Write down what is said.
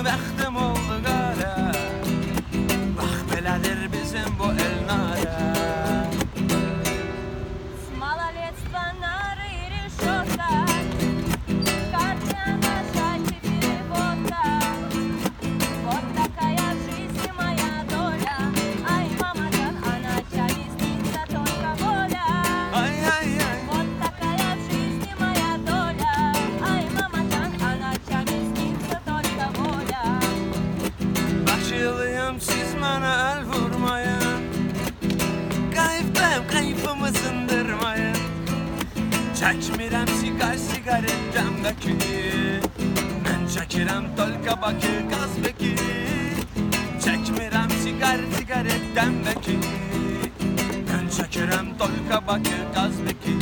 bəxtim oldu qara. Bax belədir bizim bu elnara. Малолетство нары решётся, карта наша переводка. Вот такая в жизни моя доля. Ай, мама, Джан, а ночами снится только воля. Ай-яй-яй. Вот такая в жизни моя доля. Ай, мама, Джан, а ночами снится только воля. Başlıyım siz mənə əl vurmayın. Qayıfdayım, qayıfımı sındırmayın. Çəkmirəm sigaret dəmbəki. Mən çəkirəm tolka bakı qazbəki. Çəkmirəm sigaret dəmbəki. Mən çəkirəm tolka bakı qazbəki.